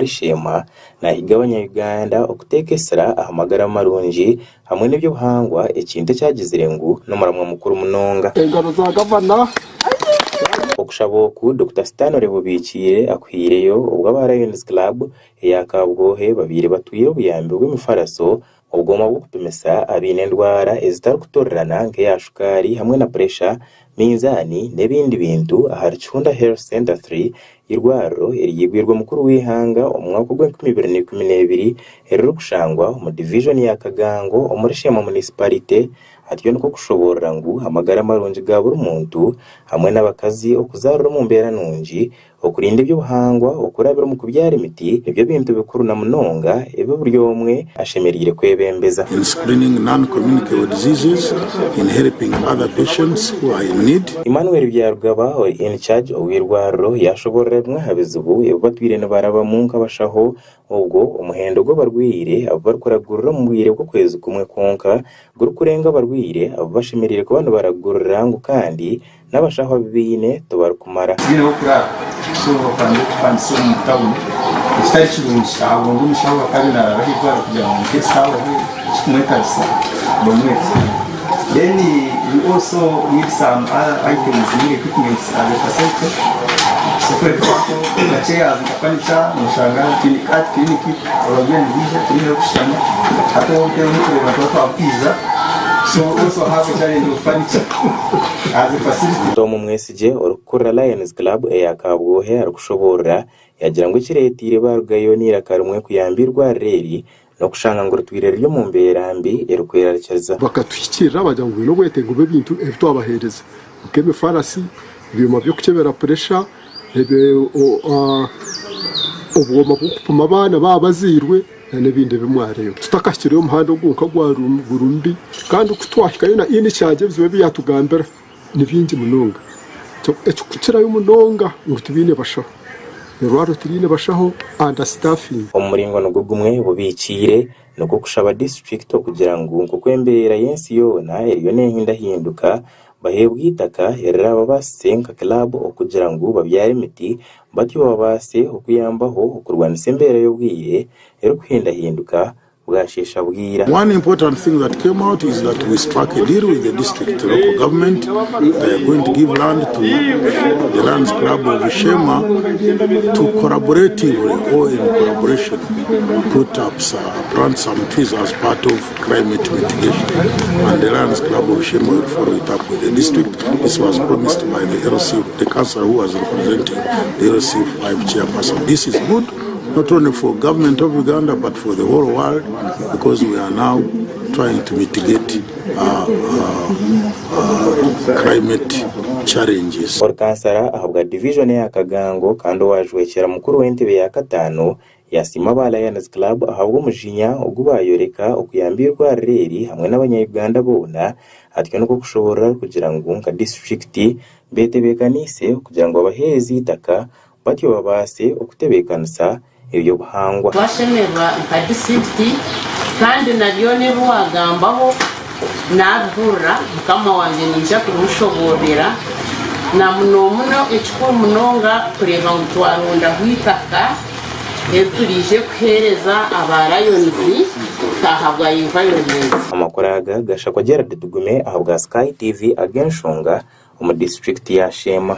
Sheema na igabanya Uganda okutekesera Amagara marungi hamwe n'ibyo buhangwa ekintu cyagizirengu n'umuramwa mukuru munonga engaro za gavana okushaboku Dr. Stanley bubikire akwireyo ubwo aba Lions Club yakabwohe babiri batwire ubuyambi bw'imifaraso ubwoma bwo kupimesa abine ndwara ezitari kutorerana nk'eyashukari hamwe na pressure minzani n'ebindi bintu ahari Chunda Health Center 3 irwaro eriyigwirwa mukuru w'ihanga umwaka wa 2012 erero kushangwa mu division ya Kagango omuri Sheema municipality atyo nuko kushobora ngu amagara marungi ga buri muntu hamwe n'abakazi okuzarura mu mbera nungi okurinda ibyo buhangwa okurabira mu kubyara imiti ibyo bintu bikuru na munonga ebe buri omwe ashemerire kwebembeza in screening non-communicable diseases, in helping other patients who are in need. Emmanuel Byarugaba in charge owirwaro yashobora mwahabizubu ebatwire n'abaraba munka bashaho ubwo umuhendo go barwire abarkuragurura mu bwire bwo kwezi kumwe konka gurukurenga barwire abashemerire ko bano baragurura ngo kandi n'abashaho bibine tubarukumara so kandi mu town start to abo ngo mushaho kandi narahirwa kujya mu guest house kumwekasa bomwetse. Then we also need some other items and equipment at the facility. So for example, the chairs, the furniture, mushanga clinic orogeni bija tino kushanga hapo kero mtu watoto wa pizza. So also have a challenge of furniture as a facility. Tomu mwesije orukura Lions Club yakabwohe arikushobora yagira ngo ikiretire barugayo nirakarumwe kuyambirwa reri no kushanga ngo rutwire ryo mu mberambi erukwererekeza bakatwikira bajya ngo no gwete ngo bintu ebito abahereza ukebe farasi byo byo kukebera pressure ebe obwoma bukupuma abana babazirwe n'ebindi bimwareyo tutakashyireyo umuhanda gwunka gwa burumbi kandi kutwahikayo na ini cyaje bizibe byatugambira nibindi munonga cyo kukira y'umunonga ngo tubine bashaho Rwaro turine bashaho understaffing umuringo no gugumwe bubikire no kushaba district kugira ngo kwembera yensi yona eriyo nehinda hinduka bahebwa itaka yaraba basenka club okugira ngo babyare imiti batyo babase okuyambaho okurwanisa imbere yo bwire ero kwenda hinduka bwashesha bwira. One important thing that came out is that we struck a deal with the district local government. They are going to give land to the Lions Club of Sheema to collaboratively or in collaboration put up plant some trees as part of climate mitigation. And the Lions Club of Sheema will follow it up with the district. This was promised by the LC, the council who was representing the LC 5 chairperson. This is good. Not only for government of Uganda but for the whole world, because we are now trying to mitigate climate challenges. Orkansara ahabwa division ya Kagango kandi wajwekera mukuru w'entebe ya katano yasima ba Lions Club ahabwa umujinya ugubayoreka okuyambirwa reri hamwe n'abanyayuganda bona atyo nuko kushobora kugira ngo nka district betebekanise kugira ngo abaherezi itaka batyo babase okutebekanisa ibyo buhangwa bashemerwa nka district kandi nabyo ruwagambaho nabura kama wanjye ninja kurushoborera na muno ekiko munonga kureba ngo twarunda hwitaka turije kuhereza aba Lions tahabwa environment amakoraga gashakwa Gerard Tugume ahabwa Sky TV agenshonga mu district ya Sheema.